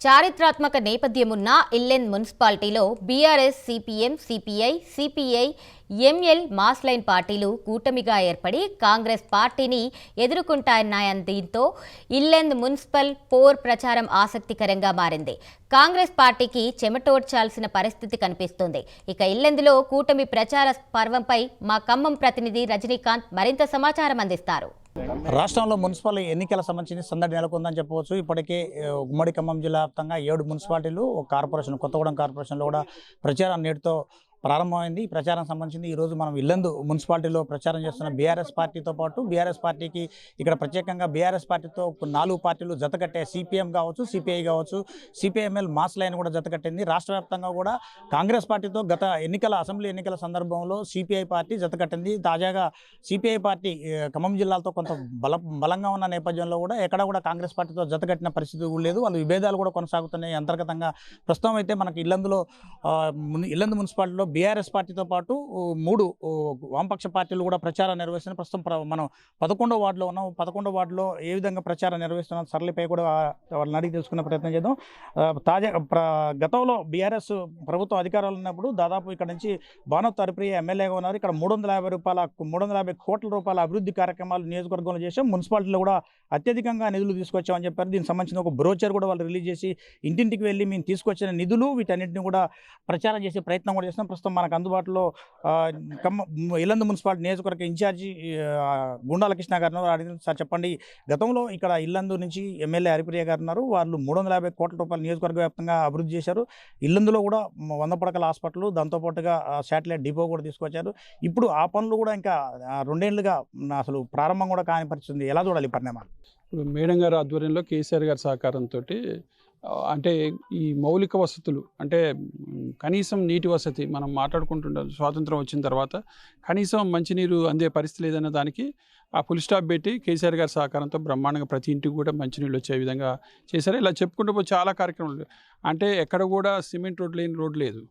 చారిత్రాత్మక నేపథ్యమున్న ఇల్లెంద్ మున్సిపాలిటీలో BRS, CPM, CPI, CPI, ML, mass line పార్టీలు కూటమిగా ఏర్పడి కాంగ్రెస్ పార్టీని ఎదుర్కొంటాయన్న దీంతో ఇల్లెంద్ మున్సిపల్ పోర్ ప్రచారం ఆసక్తికరంగా మారింది. కాంగ్రెస్ పార్టీకి చెమటోడ్చాల్సిన పరిస్థితి కనిపిస్తోంది. ఇక ఇల్లెంద్లో కూటమి ప్రచార పర్వంపై మా ఖమ్మం ప్రతినిధి రజనీకాంత్ మరింత సమాచారం అందిస్తారు. రాష్ట్రంలో మున్సిపల్ ఎన్నికల సంబంధించి సందడి నెలకొందని చెప్పవచ్చు. ఇప్పటికే ఉమ్మడి ఖమ్మం జిల్లా వ్యాప్తంగా 7 మున్సిపాలిటీలు, ఒక కార్పొరేషన్, కొత్తగూడెం కార్పొరేషన్లో కూడా ప్రచారం నేటితో ప్రారంభమైంది. ఈ ప్రచారం సంబంధించి ఈరోజు మనం ఇల్లెందు మున్సిపాలిటీలో ప్రచారం చేస్తున్న బీఆర్ఎస్ పార్టీతో పాటు బీఆర్ఎస్ పార్టీకి ఇక్కడ ప్రత్యేకంగా బీఆర్ఎస్ పార్టీతో 4 పార్టీలు జతకట్టే సిపిఎం కావచ్చు, సిపిఐ కావచ్చు, సిపిఎంఎల్, మాస్ లైన్ కూడా జతకట్టింది. రాష్ట్ర వ్యాప్తంగా కూడా కాంగ్రెస్ పార్టీతో గత అసెంబ్లీ ఎన్నికల సందర్భంలో సిపిఐ పార్టీ జతకట్టింది. తాజాగా సిపిఐ పార్టీ ఖమ్మం జిల్లాతో కొంత బలంగా ఉన్న నేపథ్యంలో కూడా ఎక్కడ కూడా కాంగ్రెస్ పార్టీతో జతకట్టిన పరిస్థితి కూడా లేదు. వాళ్ళు విభేదాలు కూడా కొనసాగుతున్నాయి అంతర్గతంగా. ప్రస్తుతం అయితే మనకి ఇల్లెందు మున్సిపాలిటీలో బీఆర్ఎస్ పార్టీతో పాటు 3 వామపక్ష పార్టీలు కూడా ప్రచారం నిర్వహిస్తున్నాయి. ప్రస్తుతం మనం 11వ వార్డులో ఉన్నాం. 11వ వార్డులో ఏ విధంగా ప్రచారం నిర్వహిస్తున్నాం సరళిపై కూడా వాళ్ళని అడిగి తెలుసుకునే ప్రయత్నం చేద్దాం. గతంలో బీఆర్ఎస్ ప్రభుత్వం అధికారంలో ఉన్నప్పుడు దాదాపు ఇక్కడ నుంచి భానోత్ హరిప్రియ ఎమ్మెల్యేగా ఉన్నారు. ఇక్కడ 350 కోట్ల రూపాయల అభివృద్ధి కార్యక్రమాలు నియోజకవర్గంలో చేసాం. మున్సిపాలిటీలో కూడా అత్యధికంగా నిధులు తీసుకొచ్చామని చెప్పారు. దీనికి సంబంధించిన ఒక బ్రోచర్ కూడా వాళ్ళు రిలీజ్ చేసి ఇంటింటికి వెళ్ళి మేము తీసుకొచ్చిన నిధులు వీటన్నిటిని కూడా ప్రచారం చేసే ప్రయత్నం కూడా చేస్తున్నాం. ప్రస్తుతం మనకు అందుబాటులో ఇల్లందు మున్సిపాలిటీ నియోజకవర్గ ఇన్ఛార్జి గుండాల కృష్ణ గారు అడిగిన సార్ చెప్పండి, గతంలో ఇక్కడ ఇల్లందు నుంచి ఎమ్మెల్యే హరిప్రియ గారు ఉన్నారు. వాళ్ళు 350 కోట్ల రూపాయలు నియోజకవర్గ వ్యాప్తంగా అభివృద్ధి చేశారు. ఇల్లందులో కూడా 100 పడకల హాస్పిటల్, దాంతోపాటుగా శాటిలైట్ డిపో కూడా తీసుకొచ్చారు. ఇప్పుడు ఆ పనులు కూడా ఇంకా 2 ఏళ్లుగా అసలు ప్రారంభం కూడా కాని పరిస్థితుంది. ఎలా చూడాలి పరిణామాలు? మేడం గారి ఆధ్వర్యంలో కేసీఆర్ గారి సహకారంతో అంటే ఈ మౌలిక వసతులు, అంటే కనీసం నీటి వసతి, మనం మాట్లాడుకుంటుంటాం స్వాతంత్రం వచ్చిన తర్వాత కనీసం మంచినీరు అందే పరిస్థితి లేదన్న దానికి ఆ ఫుల్ స్టాప్ పెట్టి కేసీఆర్ గారి సహకారంతో బ్రహ్మాండంగా ప్రతి ఇంటికి కూడా మంచినీళ్ళు వచ్చే విధంగా చేశారు. ఇలా చెప్పుకుంటూ పోయి చాలా కార్యక్రమాలు, అంటే ఎక్కడ కూడా సిమెంట్ రోడ్ లేని రోడ్ లేదు.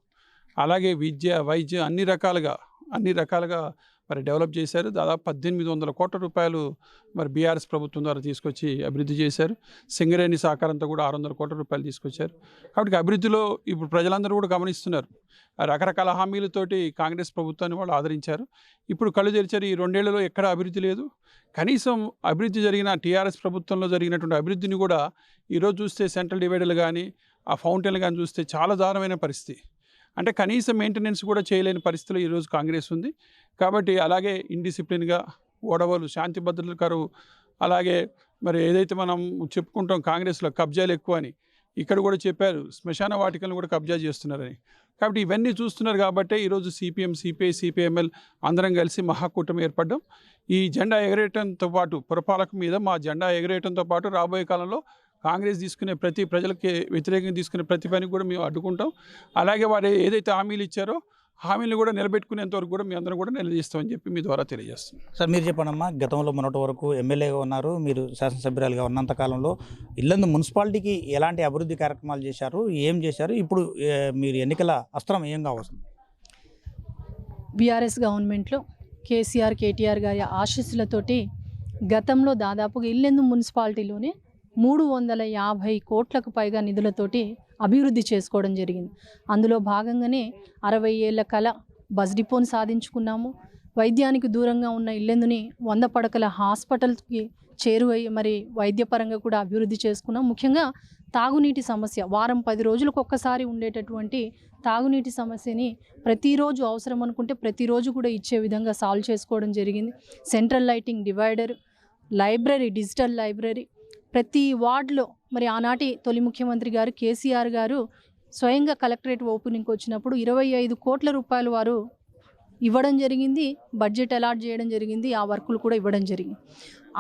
అలాగే విద్య, వైద్యం అన్ని రకాలుగా మరి డెవలప్ చేశారు. దాదాపు 1800 కోట్ల రూపాయలు మరి బీఆర్ఎస్ ప్రభుత్వం ద్వారా తీసుకొచ్చి అభివృద్ధి చేశారు. సింగరేణి సహకారంతో కూడా 600 కోట్ల రూపాయలు తీసుకొచ్చారు. కాబట్టి అభివృద్ధిలో ఇప్పుడు ప్రజలందరూ కూడా గమనిస్తున్నారు. రకరకాల హామీలతోటి కాంగ్రెస్ ప్రభుత్వాన్ని వాళ్ళు ఆదరించారు. ఇప్పుడు కళ్ళు తెరిచారు. ఈ 2 ఏళ్లలో ఎక్కడ అభివృద్ధి లేదు. కనీసం అభివృద్ధి జరిగిన టీఆర్ఎస్ ప్రభుత్వంలో జరిగినటువంటి అభివృద్ధిని కూడా ఈరోజు చూస్తే సెంట్రల్ డివైడర్లు కానీ ఆ ఫౌంటైన్లు కానీ చూస్తే చాలా దారుణమైన పరిస్థితి. అంటే కనీసం మెయింటెనెన్స్ కూడా చేయలేని పరిస్థితిలో ఈరోజు కాంగ్రెస్ ఉంది. కాబట్టి అలాగే ఇండిసిప్లిన్గా గొడవలు, శాంతి భద్రతల కరువు, అలాగే మరి ఏదైతే మనం చెప్పుకుంటాం కాంగ్రెస్లో కబ్జాలు ఎక్కువ అని, ఇక్కడ కూడా చెప్పారు శ్మశాన వాటికలను కూడా కబ్జా చేస్తున్నారని. కాబట్టి ఇవన్నీ చూస్తున్నారు. కాబట్టి ఈరోజు సిపిఎం, సిపిఐ, సిపిఎంఎల్ అందరం కలిసి మహాకూటమి ఏర్పడ్డాం. ఈ జెండా ఎగరేయడంతో పాటు పురపాలక మీద మా జెండా ఎగరేయడంతో పాటు రాబోయే కాలంలో కాంగ్రెస్ తీసుకునే ప్రజలకి వ్యతిరేకంగా తీసుకునే ప్రతి పని కూడా మేము అడ్డుకుంటాం. అలాగే వారు ఏదైతే హామీలు ఇచ్చారో హామీలు కూడా నిలబెట్టుకునేంత వరకు కూడా మీ అందరం కూడా నిలదీస్తామని చెప్పి మీ ద్వారా తెలియజేస్తున్నాం. సార్ మీరు చెప్పండమ్మా, గతంలో మొన్నటి వరకు ఎమ్మెల్యేగా ఉన్నారు, మీరు శాసనసభ్యురాలుగా ఉన్నంత కాలంలో ఇల్లందు మున్సిపాలిటీకి ఎలాంటి అభివృద్ధి కార్యక్రమాలు చేశారు, ఏం చేశారు, ఇప్పుడు మీరు ఎన్నికల అస్త్రం ఏం కావచ్చు? బీఆర్ఎస్ గవర్నమెంట్లో కేసీఆర్, కేటీఆర్ గారి ఆశీస్సులతోటి గతంలో దాదాపుగా ఇల్లెందు మున్సిపాలిటీలోనే 350 కోట్లకు పైగా నిధులతోటి అభివృద్ధి చేసుకోవడం జరిగింది. అందులో భాగంగానే 60 ఏళ్ల కళ బస్ డిపోని సాధించుకున్నాము. వైద్యానికి దూరంగా ఉన్న ఇల్లెందుని 100 పడకల హాస్పిటల్కి చేరువై మరి వైద్యపరంగా కూడా అభివృద్ధి చేసుకున్నాం. ముఖ్యంగా తాగునీటి సమస్య, వారం 10 రోజులకు ఒక్కసారి ఉండేటటువంటి తాగునీటి సమస్యని ప్రతిరోజు అవసరం అనుకుంటే ప్రతిరోజు కూడా ఇచ్చే విధంగా సాల్వ్ చేసుకోవడం జరిగింది. Central lighting divider, library, digital library ప్రతి వార్డులో మరి ఆనాటి తొలి ముఖ్యమంత్రి గారు కేసీఆర్ గారు స్వయంగా కలెక్టరేట్ ఓపెనింగ్కి వచ్చినప్పుడు 25 కోట్ల రూపాయలు వారు ఇవ్వడం జరిగింది. బడ్జెట్ అలాట్ చేయడం జరిగింది. ఆ వర్కులు కూడా ఇవ్వడం జరిగింది.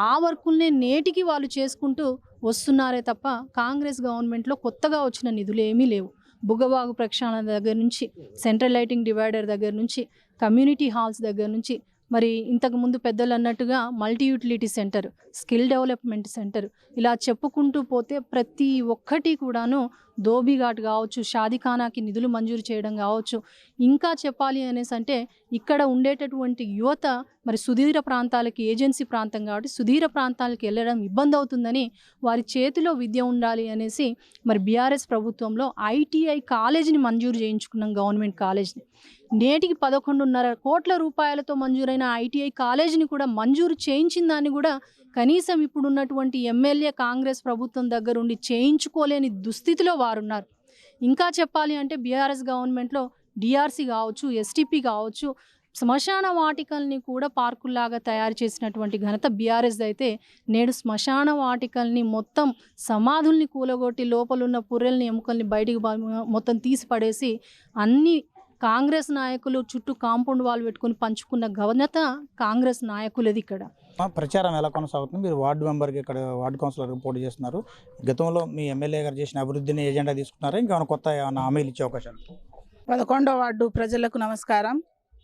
ఆ వర్కుల్నే నేటికి వాళ్ళు చేసుకుంటూ వస్తున్నారే తప్ప కాంగ్రెస్ గవర్నమెంట్లో కొత్తగా వచ్చిన నిధులు ఏమీ లేవు. బుగ్గవాగు ప్రక్షాళన దగ్గర నుంచి, సెంట్రల్ లైటింగ్ డివైడర్ దగ్గర నుంచి, కమ్యూనిటీ హాల్స్ దగ్గర నుంచి, మరి ఇంతకుముందు పెద్దలు అన్నట్టుగా multi utility centre, skill development centre, ఇలా చెప్పుకుంటూ పోతే ప్రతి ఒక్కటి కూడాను దోబిఘాట్ కావచ్చు, షాదీఖానాకి నిధులు మంజూరు చేయడం కావచ్చు. ఇంకా చెప్పాలి అనేసి అంటే ఇక్కడ ఉండేటటువంటి యువత మరి సుదూర ప్రాంతాలకి ఏజెన్సీ ప్రాంతం కాబట్టి సుదూర ప్రాంతాలకు వెళ్ళడం ఇబ్బంది అవుతుందని వారి చేతిలో విద్య ఉండాలి అనేసి మరి బీఆర్ఎస్ ప్రభుత్వంలో ఐటీఐ కాలేజీని మంజూరు చేయించుకున్నాం, గవర్నమెంట్ కాలేజ్ని. నేటికి 11.5 కోట్ల రూపాయలతో మంజూరైన ఐటీఐ కాలేజీని కూడా మంజూరు చేయించిన దాన్ని కూడా కనీసం ఇప్పుడున్నటువంటి ఎమ్మెల్యే కాంగ్రెస్ ప్రభుత్వం దగ్గరుండి చేయించుకోలేని దుస్థితిలో వారున్నారు. ఇంకా చెప్పాలి అంటే బీఆర్ఎస్ గవర్నమెంట్లో డిఆర్సీ కావచ్చు, ఎస్టీపీ కావచ్చు, శ్మశాన వాటికల్ని కూడా పార్కుల్లాగా తయారు చేసినటువంటి ఘనత బీఆర్ఎస్ అయితే నేడు శ్మశాన వాటికల్ని మొత్తం సమాధుల్ని కూలగొట్టి లోపలున్న పుర్రెల్ని ఎముకల్ని బయటికి మొత్తం తీసి పడేసి అన్ని కాంగ్రెస్ నాయకులు చుట్టూ కాంపౌండ్ వాళ్ళు పెట్టుకుని పంచుకున్న ఘనత కాంగ్రెస్ నాయకులది. ఇక్కడ ప్రచారం ఎలా కొనసాగుతుంది? మీరు వార్డు మెంబర్కి ఇక్కడ వార్డు కౌన్సిలర్గా పోటీ చేస్తున్నారు. గతంలో మీ ఎమ్మెల్యే గారు చేసిన అభివృద్ధిని ఏజెండా తీసుకున్నారా? ఇంకా కొత్త ఏమైనా హామీలు ఇచ్చే అవకాశాలు? 11వ వార్డు ప్రజలకు నమస్కారం.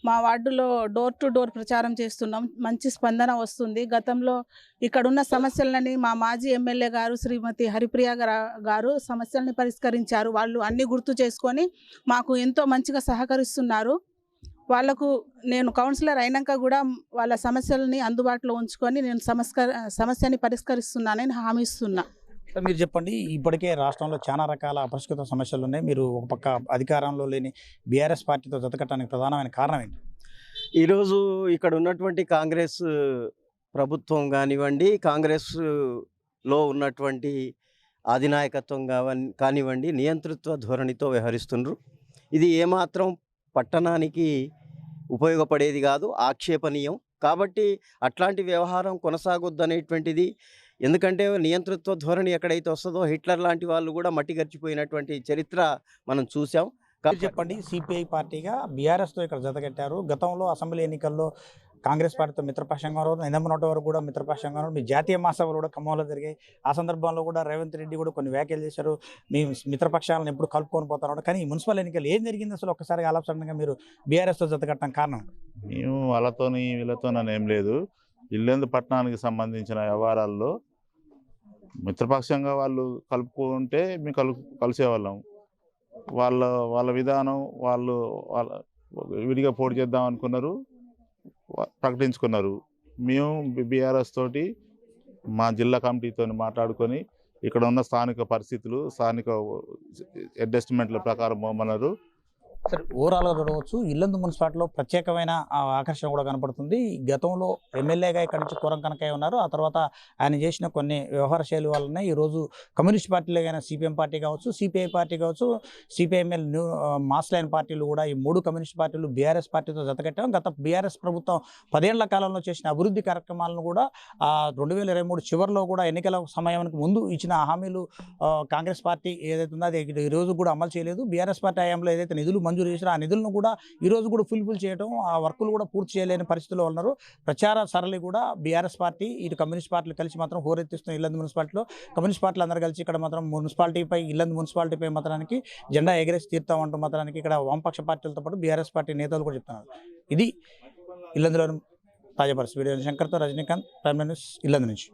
మా వార్డులో డోర్ టు డోర్ ప్రచారం చేస్తున్నాం. మంచి స్పందన వస్తుంది. గతంలో ఇక్కడున్న సమస్యలని మా మాజీ ఎమ్మెల్యే గారు శ్రీమతి హరిప్రియ గారు సమస్యల్ని పరిష్కరించారు. వాళ్ళు అన్నీ గుర్తు చేసుకొని మాకు ఎంతో మంచిగా సహకరిస్తున్నారు. వాళ్ళకు నేను కౌన్సిలర్ అయినాక కూడా వాళ్ళ సమస్యలని అందుబాటులో ఉంచుకొని నేను సమస్యని పరిష్కరిస్తున్నానని హామీ ఇస్తున్నా. మీరు చెప్పండి, ఇప్పటికే రాష్ట్రంలో చాలా రకాల అపరిష్కృత సమస్యలు ఉన్నాయి. మీరు ఒక పక్క అధికారంలో లేని బీఆర్ఎస్ పార్టీతో జతకట్టడానికి ప్రధానమైన కారణం ఏంటి? ఈరోజు ఇక్కడ ఉన్నటువంటి కాంగ్రెస్ ప్రభుత్వం కానివ్వండి, కాంగ్రెస్లో ఉన్నటువంటి అధినాయకత్వం కానివ్వండి, నియంతృత్వ ధోరణితో వ్యవహరిస్తున్నారు. ఇది ఏమాత్రం పట్టణానికి ఉపయోగపడేది కాదు, ఆక్షేపణీయం. కాబట్టి అట్లాంటి వ్యవహారం కొనసాగొద్దనేటువంటిది. ఎందుకంటే నియంతృత్వ ధోరణి ఎక్కడైతే వస్తుందో హిట్లర్ లాంటి వాళ్ళు కూడా మట్టి గడిచిపోయినటువంటి చరిత్ర మనం చూసాం. చెప్పండి, సిపిఐ పార్టీగా బీఆర్ఎస్తో ఇక్కడ జతకట్టారు. గతంలో అసెంబ్లీ ఎన్నికల్లో కాంగ్రెస్ పార్టీతో మిత్రపక్షంగా ఉన్నారు. నిన్నమొన్నటి వరకు కూడా మిత్రపక్షంగా ఉన్నారు. మీ జాతీయ మహాసభలు కూడా ఖమ్మంలో జరిగాయి. ఆ సందర్భంలో కూడా రేవంత్ రెడ్డి కూడా కొన్ని వ్యాఖ్యలు చేశారు. మీ మిత్రపక్షాలను ఎప్పుడు కలుపుకొని పోతారు. కానీ ఈ మున్సిపల్ ఎన్నికలు ఏం జరిగింది అసలు? ఒక్కసారి ఆలోచనగా మీరు బీఆర్ఎస్తో జతకట్టడం కారణం? మేము వాళ్ళతోని వీళ్ళతోనని ఏం లేదు. ఇల్లెందు పట్టణానికి సంబంధించిన వ్యవహారాల్లో మిత్రపక్షంగా వాళ్ళు కలుపుకుంటే మేము కలిసేవాళ్ళం. వాళ్ళ విధానం వాళ్ళ విడిగా పోటీ చేద్దాం అనుకున్నారు, ప్రకటించుకున్నారు. మేము బీఆర్ఎస్ తోటి మా జిల్లా కమిటీతో మాట్లాడుకొని ఇక్కడ ఉన్న స్థానిక పరిస్థితులు, స్థానిక అడ్జస్ట్మెంట్ల ప్రకారం పోమన్నారు. సరే, ఓవరాల్గా చూడవచ్చు ఇల్లందు మున్సిపాలిటీలో ప్రత్యేకమైన ఆకర్షణ కూడా కనపడుతుంది. గతంలో ఎమ్మెల్యేగా ఇక్కడి నుంచి కోరం కనకయ్య ఉన్నారు. ఆ తర్వాత ఆయన చేసిన కొన్ని వ్యవహార శైలి వల్లనే ఈరోజు కమ్యూనిస్ట్ పార్టీలుగా సిపిఎం పార్టీ కావచ్చు, సిపిఐ పార్టీ కావచ్చు, సిపిఐఎంఎల్ న్యూ మాస్ లైన్ పార్టీలు కూడా ఈ 3 కమ్యూనిస్ట్ పార్టీలు బీఆర్ఎస్ పార్టీతో జతకట్టాం. గత బీఆర్ఎస్ ప్రభుత్వం 10 ఏళ్ల కాలంలో చేసిన అభివృద్ధి కార్యక్రమాలను కూడా 2023 చివరిలో కూడా ఎన్నికల సమయానికి ముందు ఇచ్చిన హామీలు కాంగ్రెస్ పార్టీ ఏదైతే ఉందో అది ఈరోజు కూడా అమలు చేయలేదు. బీఆర్ఎస్ పార్టీ హయాంలో ఏదైతే నిధులు మంజూరు చేసిన ఆ నిధులను కూడా ఈరోజు కూడా ఫుల్ఫిల్ చేయడం, ఆ వర్కులు కూడా పూర్తి చేయలేని పరిస్థితుల్లో ఉన్నారు. ప్రచార సరళి కూడా బీఆర్ఎస్ పార్టీ ఇటు కమ్యూనిస్ట్ పార్టీలు కలిసి మాత్రం హోరెత్తిస్తున్న ఇల్లందు మున్సిపాలిటీలో కమ్యూనిస్ట్ పార్టీలు అందరూ కలిసి ఇక్కడ మాత్రం మున్సిపాలిటీపై ఇల్లందు మున్సిపాలిటీపై మాత్రానికి జెండా ఎగరేసి తీరుతామంటూ మాత్రానికి ఇక్కడ వామపక్ష పార్టీలతో పాటు బీఆర్ఎస్ పార్టీ నేతలు కూడా చెప్తున్నారు. ఇది ఇల్లందులోని తాజా పరిస్థితి. వీడియో శంకర్తో రజనీకాంత్, ప్రైమ్ న్యూస్, ఇల్లందు నుంచి.